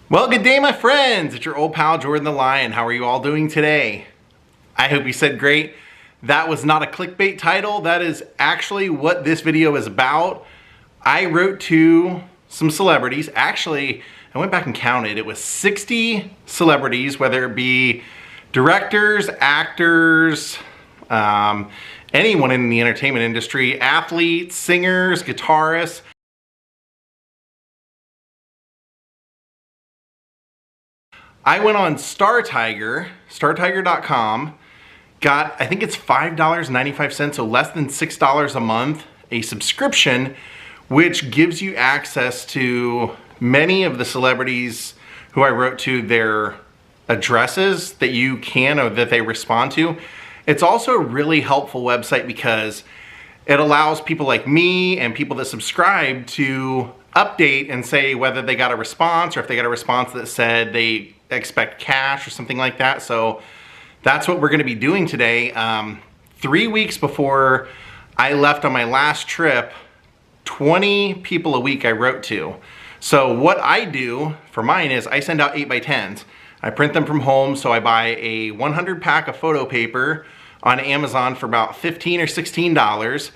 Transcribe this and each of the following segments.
Well, good day, my friends. It's your old pal, Jordan the Lion. How are you all doing today? I hope you said great. That was not a clickbait title. That is actually what this video is about. I wrote to some celebrities. Actually, I went back and counted. It was 60 celebrities, whether it be directors, actors, anyone in the entertainment industry, athletes, singers, guitarists. I went on startiger.com, got, I think it's $5.95, so less than $6 a month, a subscription, which gives you access to many of the celebrities who I wrote to, their addresses that you can or that they respond to. It's also a really helpful website because it allows people like me and people that subscribe to update and say whether they got a response or if they got a response that said they expect cash or something like that. So that's what we're going to be doing today. 3 weeks before I left on my last trip, 20 people a week I wrote to. So what I do for mine is I send out 8x10s. I print them from home, so I buy a 100 pack of photo paper on Amazon for about $15 or $16.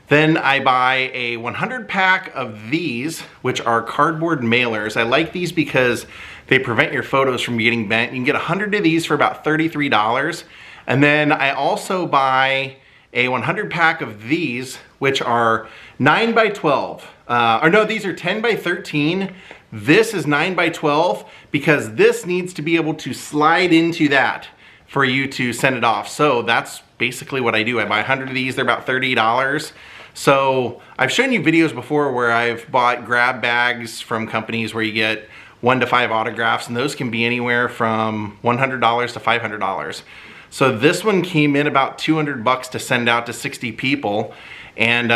Then I buy a 100 pack of these, which are cardboard mailers. I like these because they prevent your photos from getting bent. You can get 100 of these for about $33. And then I also buy a 100 pack of these, which are 9x12. Or no, these are 10x13. This is 9x12 because this needs to be able to slide into that for you to send it off. So that's basically what I do. I buy 100 of these, they're about $30. So I've shown you videos before where I've bought grab bags from companies where you get 1 to 5 autographs, and those can be anywhere from $100 to $500. So this one came in about $200 to send out to 60 people. And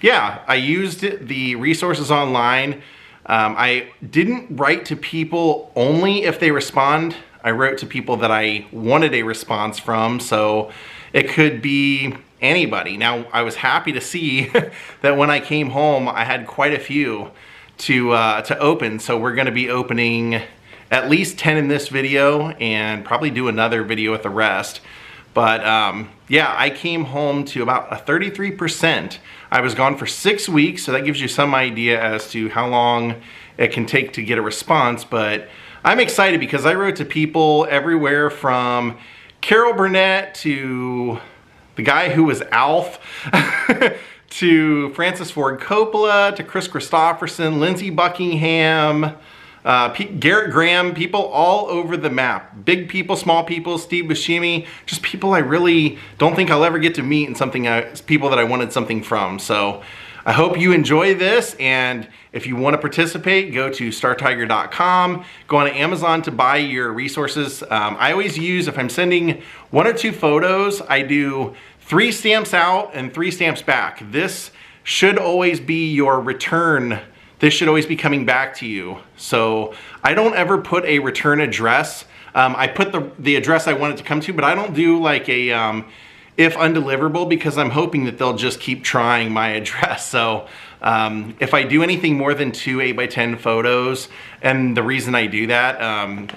yeah, I used the resources online. I didn't write to people only if they respond. I wrote to people that I wanted a response from, so it could be anybody. Now, I was happy to see that when I came home, I had quite a few to open. So we're gonna be opening at least 10 in this video and probably do another video with the rest. But yeah, I came home to about a 33%. I was gone for 6 weeks, so that gives you some idea as to how long it can take to get a response. But I'm excited because I wrote to people everywhere from Carol Burnett to the guy who was Alf, to Francis Ford Coppola, to Chris Christopherson, Lindsey Buckingham, Garrett Graham, people all over the map. Big people, small people, Steve Buscemi, just people I really don't think I'll ever get to meet, and people that I wanted something from. So I hope you enjoy this, and if you want to participate, go to startiger.com, go on Amazon to buy your resources. I always use, if I'm sending 1 or 2 photos, I do 3 stamps out and 3 stamps back. This should always be your return. This should always be coming back to you. So I don't ever put a return address. I put the address I want it to come to, but I don't do like a if undeliverable, because I'm hoping that they'll just keep trying my address. So if I do anything more than 2 8x10 photos, and the reason I do that,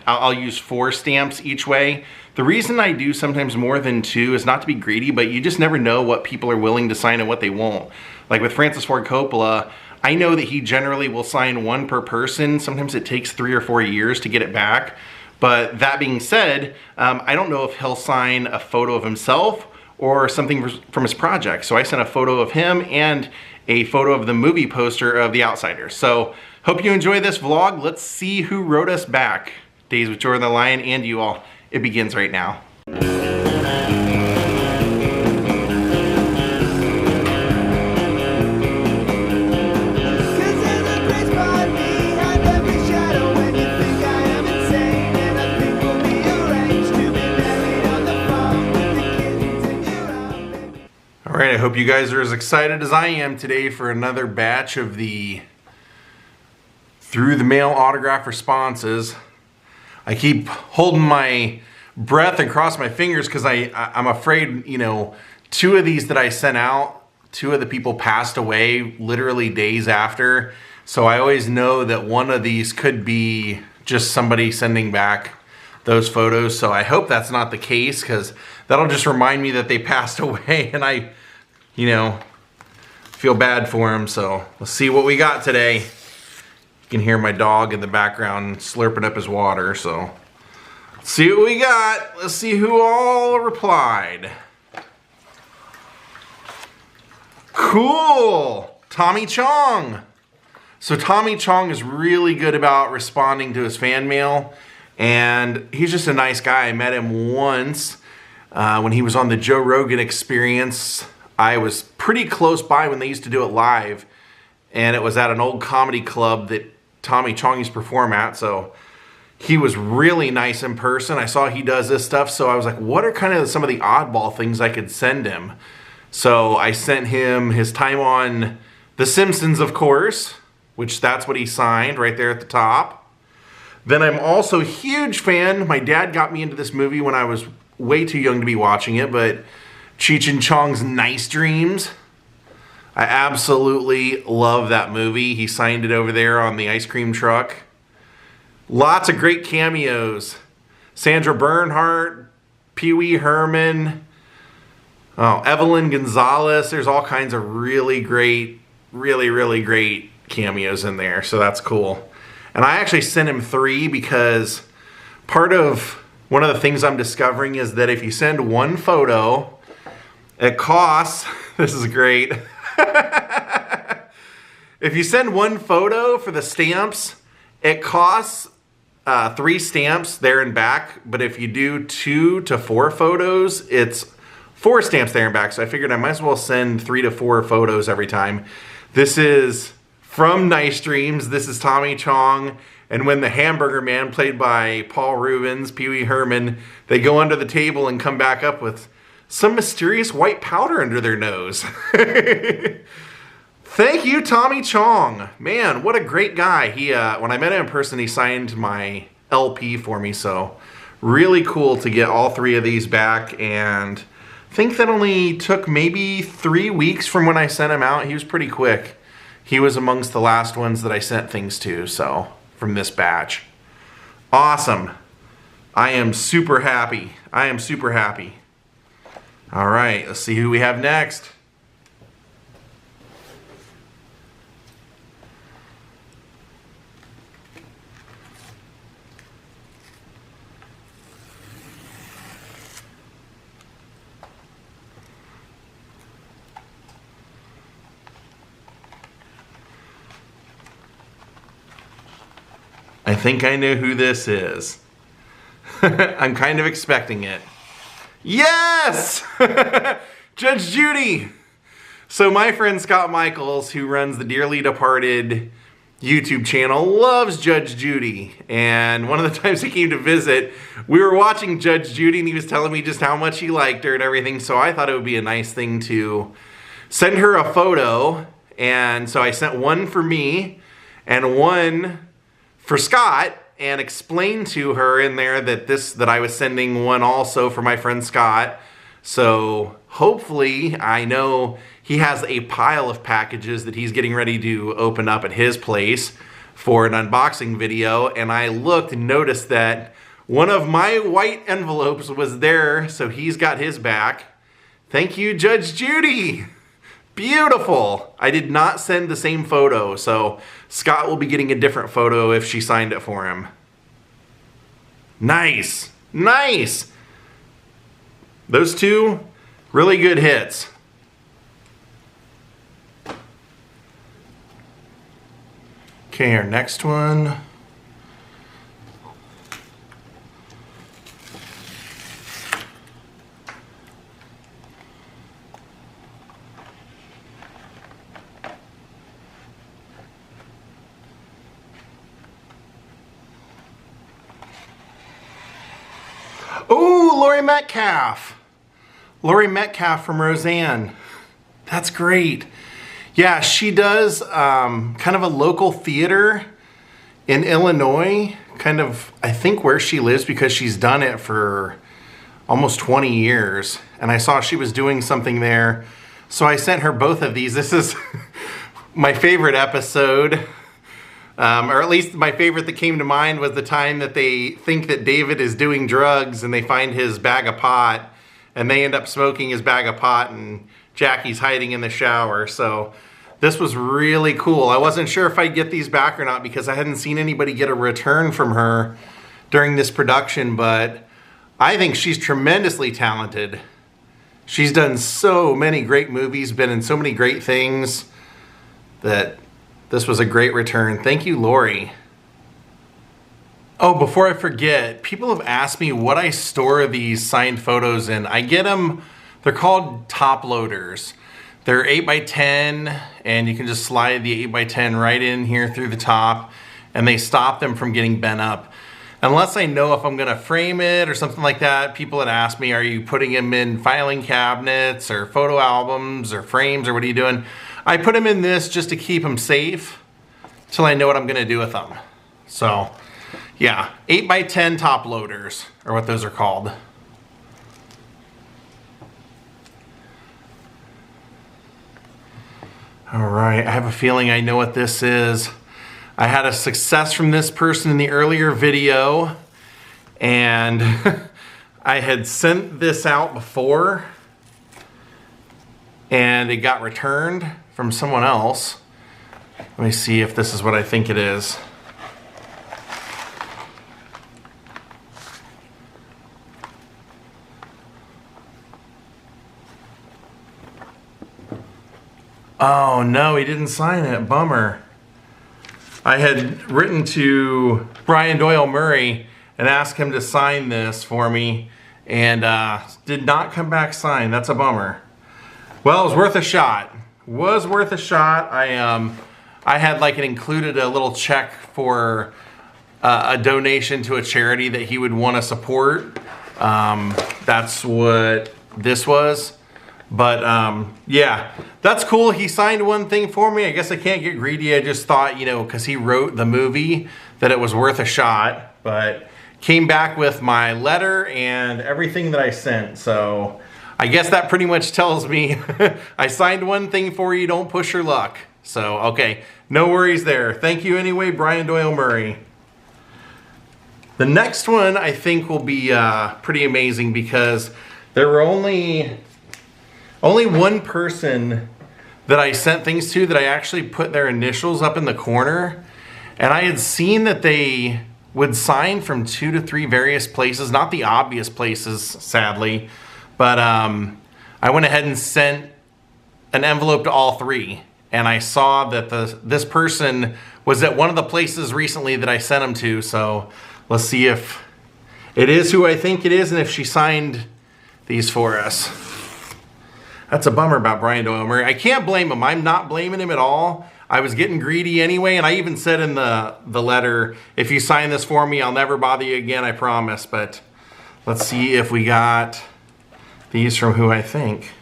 I'll use 4 stamps each way. The reason I do sometimes more than 2 is not to be greedy, but you just never know what people are willing to sign and what they won't. Like with Francis Ford Coppola, I know that he generally will sign 1 per person. Sometimes it takes 3 or 4 years to get it back. But that being said, I don't know if he'll sign a photo of himself or something from his project. So I sent a photo of him and a photo of the movie poster of The Outsiders. So hope you enjoy this vlog. Let's see who wrote us back. Daze with Jordan the Lion and you all. It begins right now. All right, I hope you guys are as excited as I am today for another batch of the through the mail autograph responses. I keep holding my breath and cross my fingers because I'm afraid, you know, 2 of these that I sent out, 2 of the people passed away literally days after. So I always know that one of these could be just somebody sending back those photos. So I hope that's not the case, because that'll just remind me that they passed away, and I, you know, feel bad for them. So let's see what we got today. You can hear my dog in the background slurping up his water. So let's see what we got. Let's see who all replied. Cool, Tommy Chong. So Tommy Chong is really good about responding to his fan mail, and he's just a nice guy. I met him once when he was on the Joe Rogan Experience. I was pretty close by when they used to do it live, and it was at an old comedy club that Tommy Chong used to perform at, so he was really nice in person. I saw he does this stuff, so I was like, what are kind of some of the oddball things I could send him? So I sent him his time on The Simpsons, of course, which that's what he signed right there at the top. Then I'm also a huge fan. My dad got me into this movie when I was way too young to be watching it, but Cheech and Chong's Nice Dreams. I absolutely love that movie. He signed it over there on the ice cream truck. Lots of great cameos. Sandra Bernhardt, Pee Wee Herman, Evelyn Gonzalez. There's all kinds of really great, really great cameos in there, so that's cool. And I actually sent him 3 because one of the things I'm discovering is that if you send one photo, it costs, this is great. If you send one photo for the stamps, it costs 3 stamps there and back, but if you do 2 to 4 photos, it's 4 stamps there and back. So I figured I might as well send 3 to 4 photos every time. This is from Nice Dreams. This is Tommy Chong. And when the Hamburger Man, played by Paul Reubens, Pee Wee Herman, they go under the table and come back up with some mysterious white powder under their nose. Thank you, Tommy Chong. Man, what a great guy. He, when I met him in person, he signed my LP for me. So really cool to get all 3 of these back. And I think that only took maybe 3 weeks from when I sent him out. He was pretty quick. He was amongst the last ones that I sent things to, so, from this batch. Awesome. I am super happy. I am super happy. All right, let's see who we have next. I think I know who this is. I'm kind of expecting it. Yes! Judge Judy! So my friend Scott Michaels, who runs the Dearly Departed YouTube channel, loves Judge Judy. And one of the times he came to visit, we were watching Judge Judy and he was telling me just how much he liked her and everything. So I thought it would be a nice thing to send her a photo. And so I sent one for me and one for Scott, and explained to her in there that I was sending one also for my friend Scott. So hopefully, I know he has a pile of packages that he's getting ready to open up at his place for an unboxing video, and I looked and noticed that one of my white envelopes was there, so he's got his back. Thank you, Judge Judy. Beautiful. I did not send the same photo, so Scott will be getting a different photo if she signed it for him. Nice. Nice. Those 2, really good hits. Okay, our next one. Oh, Laurie Metcalf. Laurie Metcalf from Roseanne. That's great. Yeah, she does kind of a local theater in Illinois, kind of, I think, where she lives, because she's done it for almost 20 years. And I saw she was doing something there, so I sent her both of these. This is my favorite episode. Or at least my favorite that came to mind was the time that they think that David is doing drugs and they find his bag of pot and they end up smoking his bag of pot and Jackie's hiding in the shower. So this was really cool. I wasn't sure if I'd get these back or not because I hadn't seen anybody get a return from her during this production, but I think she's tremendously talented. She's done so many great movies, been in so many great things, that this was a great return. Thank you, Lori. Oh, before I forget, people have asked me what I store these signed photos in. I get them, they're called top loaders. They're 8x10, and you can just slide the 8x10 right in here through the top, and they stop them from getting bent up. Unless I know if I'm gonna frame it or something like that, people had asked me, are you putting them in filing cabinets or photo albums or frames, or what are you doing? I put them in this just to keep them safe till I know what I'm gonna do with them. So yeah, 8x10 top loaders are what those are called. All right, I have a feeling I know what this is. I had a success from this person in the earlier video, and I had sent this out before and it got returned from someone else. Let me see if this is what I think it is. Oh no, he didn't sign it, bummer. I had written to Brian Doyle Murray and asked him to sign this for me, and did not come back signed. That's a bummer. Well, it was worth a shot. Was worth a shot. I had like it included a little check for a donation to a charity that he would want to support. That's what this was. But yeah, that's cool. He signed one thing for me. I guess I can't get greedy. I just thought, you know, because he wrote the movie, that it was worth a shot. But came back with my letter and everything that I sent. So I guess that pretty much tells me I signed one thing for you, don't push your luck. So, okay, no worries there. Thank you anyway, Brian Doyle Murray. The next one I think will be pretty amazing because there were only one person that I sent things to that I actually put their initials up in the corner. And I had seen that they would sign from 2 to 3 various places, not the obvious places, sadly, but I went ahead and sent an envelope to all 3. And I saw that this person was at one of the places recently that I sent them to. So let's see if it is who I think it is and if she signed these for us. That's a bummer about Brian Doyle Murray. I can't blame him. I'm not blaming him at all. I was getting greedy anyway, and I even said in the letter, if you sign this for me, I'll never bother you again, I promise. But let's see if we got these from who I think.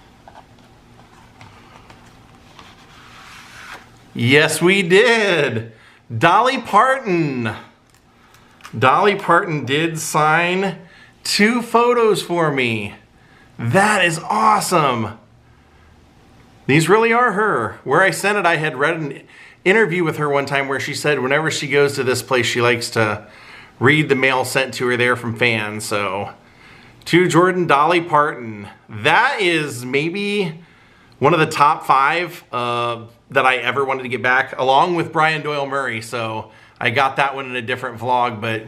Yes, we did. Dolly Parton. Dolly Parton did sign 2 photos for me. That is awesome. These really are her. Where I sent it, I had read an interview with her one time where she said whenever she goes to this place, she likes to read the mail sent to her there from fans. So, to Jordan, Dolly Parton. That is maybe one of the top 5 that I ever wanted to get back, along with Brian Doyle Murray. So, I got that one in a different vlog, but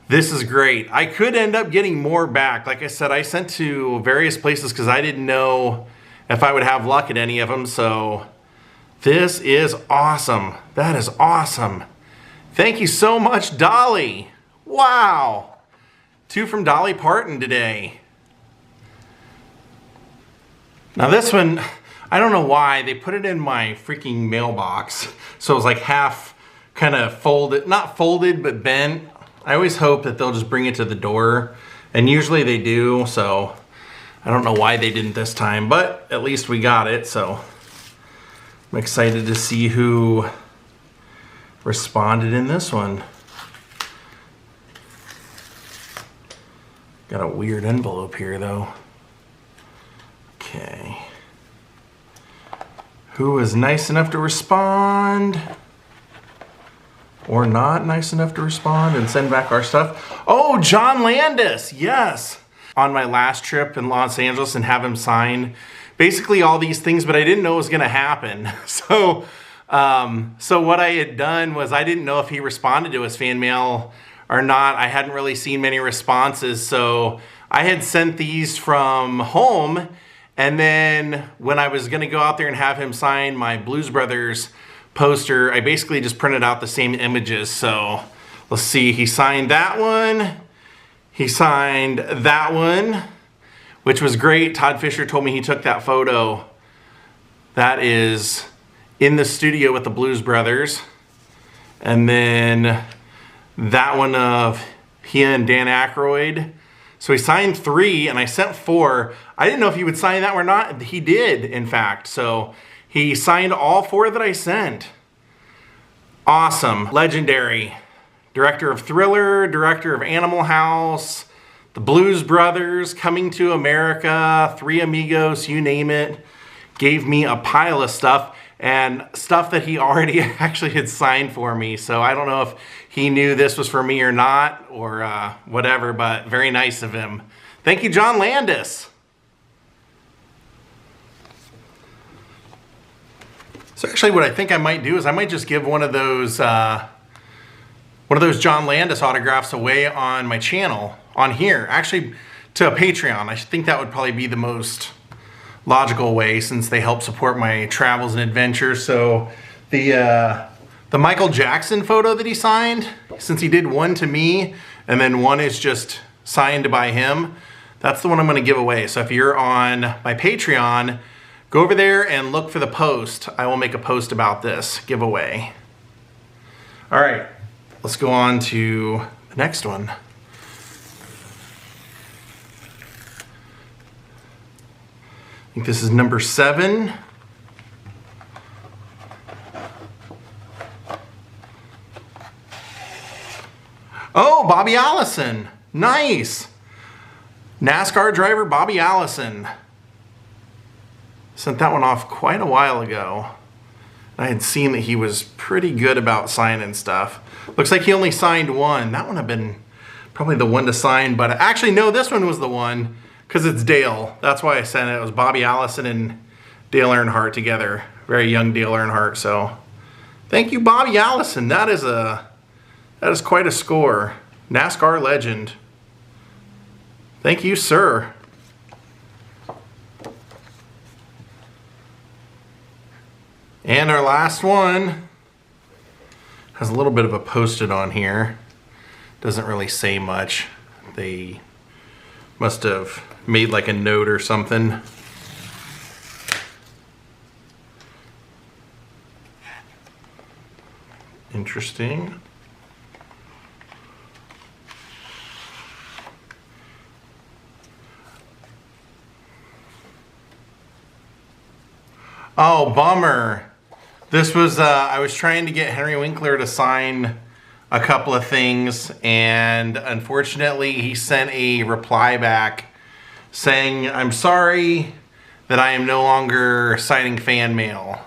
this is great. I could end up getting more back. Like I said, I sent to various places because I didn't know if I would have luck at any of them. So this is awesome. That is awesome. Thank you so much, Dolly. Wow. 2 from Dolly Parton today. Now this one, I don't know why, they put it in my freaking mailbox. So it was like half kind of folded, not folded, but bent. I always hope that they'll just bring it to the door, and usually they do, so I don't know why they didn't this time, but at least we got it, so I'm excited to see who responded in this one. Got a weird envelope here, though. Okay. Who was nice enough to respond? or not nice enough to respond and send back our stuff. Oh, John Landis, yes. On my last trip in Los Angeles and have him sign basically all these things, but I didn't know it was gonna happen. So what I had done was I didn't know if he responded to his fan mail or not. I hadn't really seen many responses, so I had sent these from home, and then when I was gonna go out there and have him sign my Blues Brothers poster, I basically just printed out the same images. So let's see, he signed that one, he signed that one, which was great. Todd Fisher told me he took that photo. That is in the studio with the Blues Brothers. And then that one of he and Dan Aykroyd. So he signed 3 and I sent 4. I didn't know if he would sign that or not. He did, in fact. So he signed all 4 that I sent. Awesome, legendary. Director of Thriller, director of Animal House, the Blues Brothers, Coming to America, Three Amigos, you name it. Gave me a pile of stuff, and stuff that he already actually had signed for me. So I don't know if he knew this was for me or not, or whatever, but very nice of him. Thank you, John Landis. So actually what I think I might do is I might just give one of those John Landis autographs away on my channel, on here, actually to a Patreon. I think that would probably be the most logical way, since they help support my travels and adventures. So the Michael Jackson photo that he signed, since he did one to me and then one is just signed by him, that's the one I'm going to give away. So if you're on my Patreon, go over there and look for the post. I will make a post about this giveaway. All right, let's go on to the next one. I think this is number 7. Oh, Bobby Allison. Nice. NASCAR driver Bobby Allison. Sent that one off quite a while ago. I had seen that he was pretty good about signing stuff. Looks like he only signed 1. That one would have been probably the one to sign, but actually no, this one was the one, because it's Dale. That's why I sent it. It was Bobby Allison and Dale Earnhardt together. Very young Dale Earnhardt. So thank you, Bobby Allison. That is quite a score. NASCAR legend. Thank you, sir. And our last one has a little bit of a post-it on here. Doesn't really say much. They must have made like a note or something. Interesting. Oh, bummer. This was, I was trying to get Henry Winkler to sign a couple of things, and unfortunately he sent a reply back saying, I'm sorry that I am no longer signing fan mail.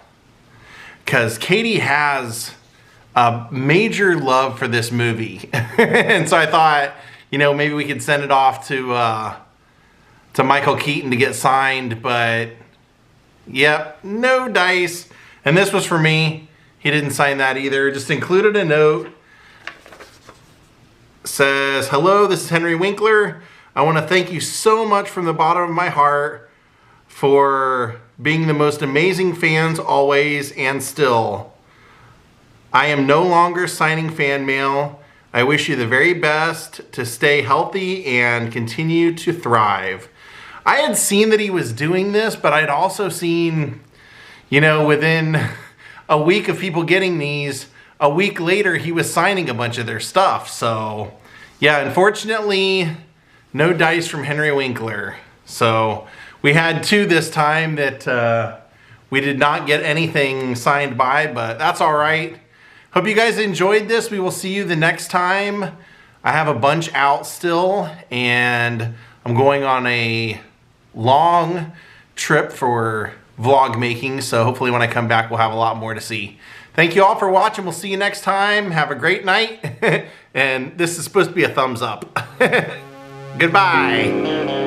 Because Katie has a major love for this movie. And so I thought, you know, maybe we could send it off to Michael Keaton to get signed, but yep, no dice. And this was for me. He didn't sign that either. Just included a note. Says, hello, this is Henry Winkler. I want to thank you so much from the bottom of my heart for being the most amazing fans always and still. I am no longer signing fan mail. I wish you the very best to stay healthy and continue to thrive. I had seen that he was doing this, but I'd also seen, you know, within a week of people getting these, a week later he was signing a bunch of their stuff. So yeah, unfortunately, no dice from Henry Winkler. So we had 2 this time that we did not get anything signed by, but that's all right. Hope you guys enjoyed this. We will see you the next time. I have a bunch out still, and I'm going on a long trip for vlog making, so hopefully when I come back we'll have a lot more to see. Thank you all for watching. We'll see you next time. Have a great night. And this is supposed to be a thumbs up. Goodbye.